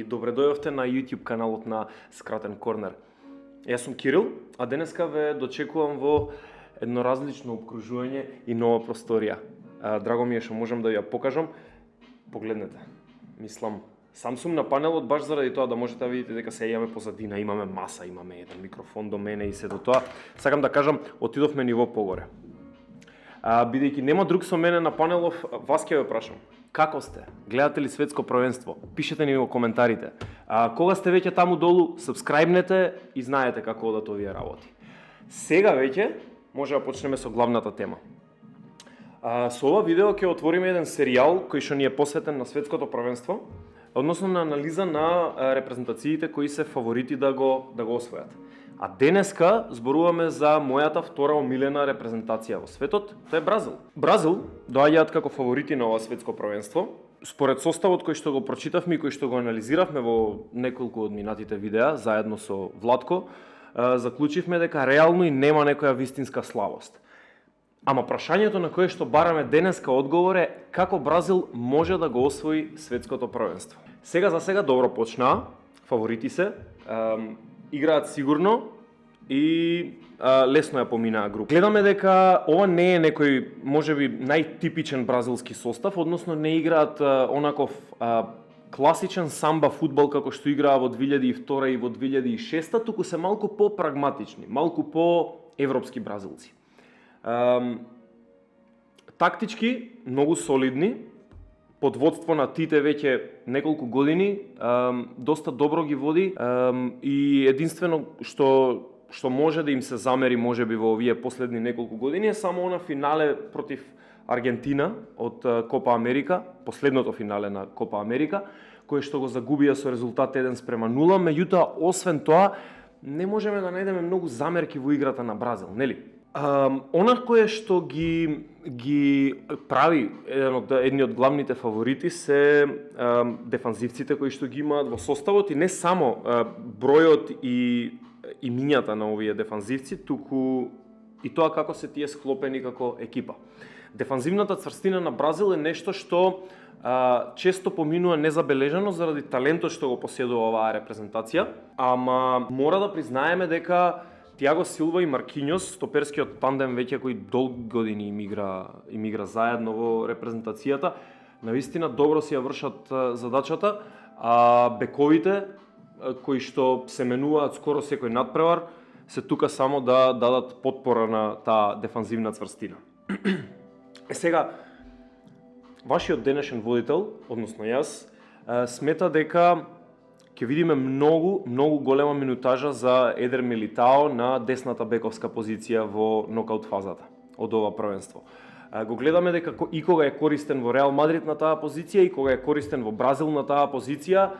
добре дојдовте на YouTube каналот на Скратен корнер. Јас сум Кирил, а денеска ве дочекувам во едно различно обкружување и нова просторија. Драго ми е што можам да ја покажам. Погледнете. Мислам, сам сум на панелот баш заради тоа да можете да видите дека се имаме позадина, имаме маса, имаме еден микрофон до мене и се до тоа. Сакам да кажам, отидовме ниво погоре. Бидејќи нема друг со мене на панелов, вас ќе ве прашам. Како сте? Гледате ли светско првенство? Пишете ни во коментарите. Кога сте веќе таму долу, сабскрајбнете и знаете како одат овие работи. Сега веќе може да почнеме со главната тема. Со ова видео ќе отвориме еден серијал кој што ни е посветен на светското првенство, односно на анализа на репрезентациите кои се фаворити да го освојат. А денеска зборуваме за мојата втора омилена репрезентација во светот, тоа е Бразил. Бразил доаѓаат како фаворити на ова светско првенство. Според составот кој што го прочитавме и кој што го анализиравме во неколку од минатите видеа, заедно со Владко, заклучивме дека реално и нема некоја вистинска славост. Ама прашањето на кое што бараме денеска одговор е како Бразил може да го освои светското првенство. Сега за сега добро почнаа, фаворити се, играат сигурно и лесно ја поминаа група. Гледаме дека ова не е некој можеби најтипичен бразилски состав, односно не играат онаков класичен самба фудбал како што играа во 2002 и во 2006, туку се малку по-прагматични, малку по-европски бразилци. Тактички многу солидни, под водство на Тите веќе неколку години, доста добро ги води и единствено што може да им се замери можеби во овие последни неколку години е само она финале против Аргентина од Копа Америка, последното финале на Копа Америка, кое што го загубија со резултат 1:0, меѓутоа освен тоа не можеме да најдеме многу замерки во играта на Бразил, нели? Она кое што ги прави едни од главните фаворити се дефанзивците кои што ги имаат во составот и не само бројот и имињата на овие дефанзивци, туку и тоа како се тие склопени како екипа. Дефанзивната цврстина на Бразил е нешто што често поминува незабележано заради талентот што го поседува оваа репрезентација, ама мора да признаеме дека Тиаго Силва и Маркиньос, стоперскиот тандем веќе кој долги години им игра заедно во репрезентацијата, навистина добро си ја вршат задачата, а бековите кои што се менуваат скоро секој надпревар, се тука само да дадат потпора на таа дефанзивна цврстина. Сега, вашиот денешен водител, односно јас, смета дека ќе видиме многу голема минутажа за Едер Милитао на десната бековска позиција во нокаут фазата од ова првенство. Го гледаме дека и кога е користен во Реал Мадрид на таа позиција и кога е користен во Бразил на таа позиција,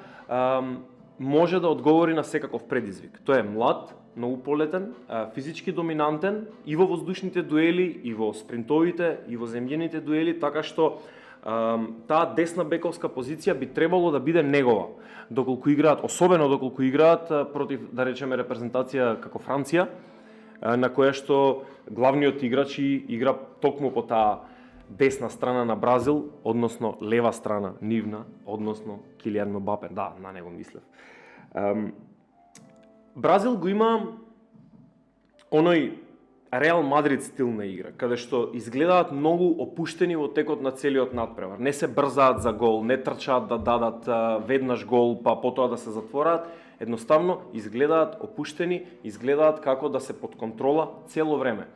може да одговори на секаков предизвик. Тој е млад, многу полетен, физички доминантен и во воздушните дуели, и во спринтовите, и во земјените дуели, така што таа десна бековска позиција би требало да биде негова, особено доколку играат против, да речеме, репрезентација како Франција, на која што главниот играч игра токму по таа десна страна на Бразил, односно лева страна нивна, односно Килијан Мбапе. Да, на него мислев. Бразил го има оној Реал Мадрид стил на игра, каде што изгледаат многу опуштени во текот на целиот надпревар. Не се брзаат за гол, не трчаат да дадат веднаш гол, па потоа да се затвораат. Едноставно изгледаат опуштени, изгледаат како да се под контрола цело време.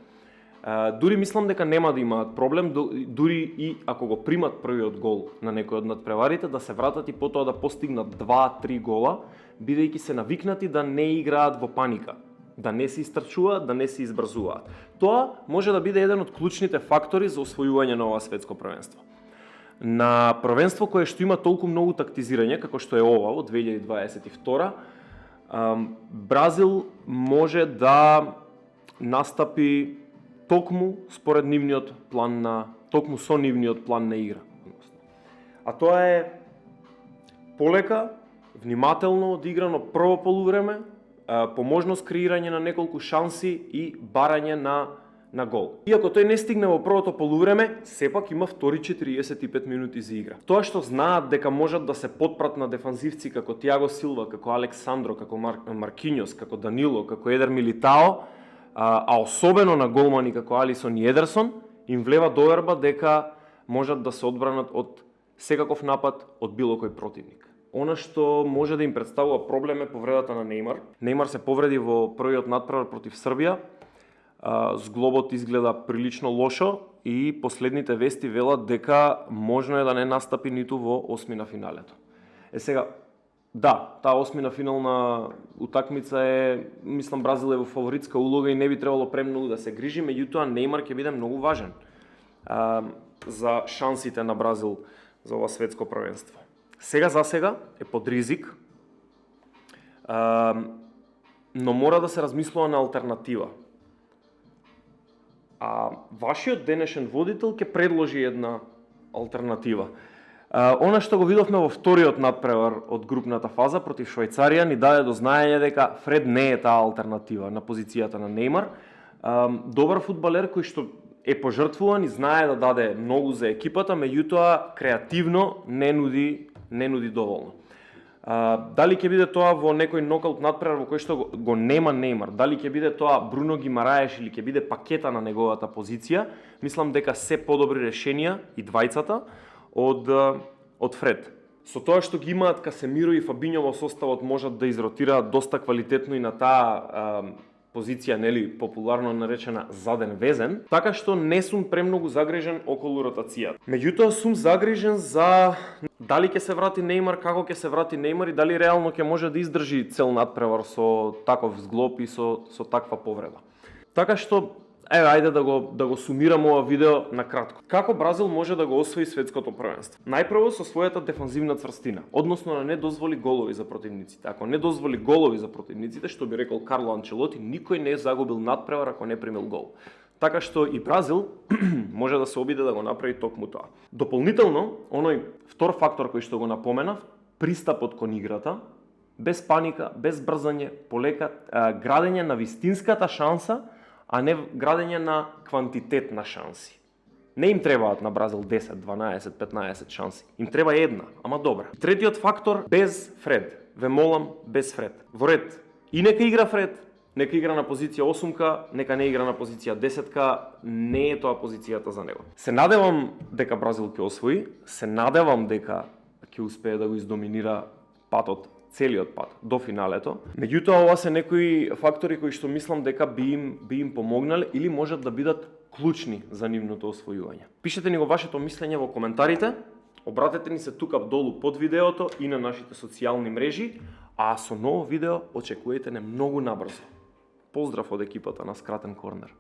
Дури мислам дека нема да имаат проблем, дури и ако го примат првиот гол на некој од надпреварите, да се вратат и потоа да постигнат 2-3 гола, бидејќи се навикнати да не играат во паника, да не се истрчуваат, да не се избрзуваат. Тоа може да биде еден од клучните фактори за освојување на ова светско првенство. На првенство кое што има толку многу тактизирање, како што е ова во 2022, Бразил може да настапи токму со нивниот план на игра. А тоа е полека, внимателно одиграно прво полувреме, по можност креирање на неколку шанси и барање на на гол. Иако тој не стигне во првото полувреме, сепак има втори 45 минути за игра. Тоа што знаат дека можат да се потпрат на дефанзивци како Тиаго Силва, како Александро, како Маркиньос, како Данило, како Едер Милитао, а особено на голмани како Алисон и Едерсон, им влева доверба дека можат да се одбранат од секаков напад од било кој противник. Она што може да им представува проблем е повредата на Неймар. Неймар се повреди во првиот натпревар против Србија. Зглобот изгледа прилично лошо и последните вести велат дека можно е да не настапи ниту во осмина финалето. Сега, да, таа осмина финална утакмица е, мислам, Бразил е во фаворитска улога и не би требало премногу да се грижи, меѓутоа Неймар ќе биде многу важен за шансите на Бразил за ова светско првенство. Сега за сега е под ризик, но мора да се размислува на алтернатива. А вашиот денешен водител ќе предложи една алтернатива. Она што го видовме во вториот надпревар од групната фаза против Швајцарија ни даде до знаење дека Фред не е таа алтернатива на позицијата на Неймар. Добар фудбалер кој што е пожртвуван и знае да даде многу за екипата, меѓутоа креативно не нуди доволно. Дали ќе биде тоа во некој нокаут надпревар во кој што го нема Неймар, дали ќе биде тоа Бруно Гимараеш или ќе биде пакета на неговата позиција, мислам дека се подобри решенија и двајцата од Фред. Со тоа што ги имаат Касемиро и Фабињо во составот можат да изротираат доста квалитетно и на таа позиција, нели, популарно наречена заден везен, така што не сум премногу загрижен околу ротацијата. Меѓутоа сум загрижен за дали ќе се врати Неймар, како ќе се врати Неймар и дали реално ќе може да издржи цел надпревар со таков зглоб и со таква повреда. Така што ајде да го сумирам ова видео на кратко. Како Бразил може да го освои светското првенство? Најпрво со својата дефанзивна цврстина, односно да не дозволи голови за противниците. Ако не дозволи голови за противниците, што би рекол Карло Анчелоти, никој не е загубил надпревар ако не примил гол. Така што и Бразил може да се обиде да го направи токму тоа. Дополнително, оној втор фактор кој што го напоменав, пристапот кон играта, без паника, без брзање, полека, градење на вистинската шанса, а не градење на квантитет на шанси. Не им требаат на Бразил 10, 12, 15 шанси. Им треба една, ама добра. Третиот фактор, без Фред. Ве молам, без Фред. Во ред. И нека игра Фред, нека игра на позиција 8-ка, нека не игра на позиција 10-ка, не е тоа позицијата за него. Се надевам дека Бразил ќе освои, се надевам дека ќе успее да го издоминира патот, целиот пат до финалето. Меѓутоа ова се некои фактори кои што мислам дека би им помогнале или можат да бидат клучни за нивното освојување. Пишете ни го вашето мислење во коментарите, обратете ни се тука долу под видеото и на нашите социјални мрежи, а со ново видео очекувајте не многу набрзо. Поздрав од екипата на Скратен корнер.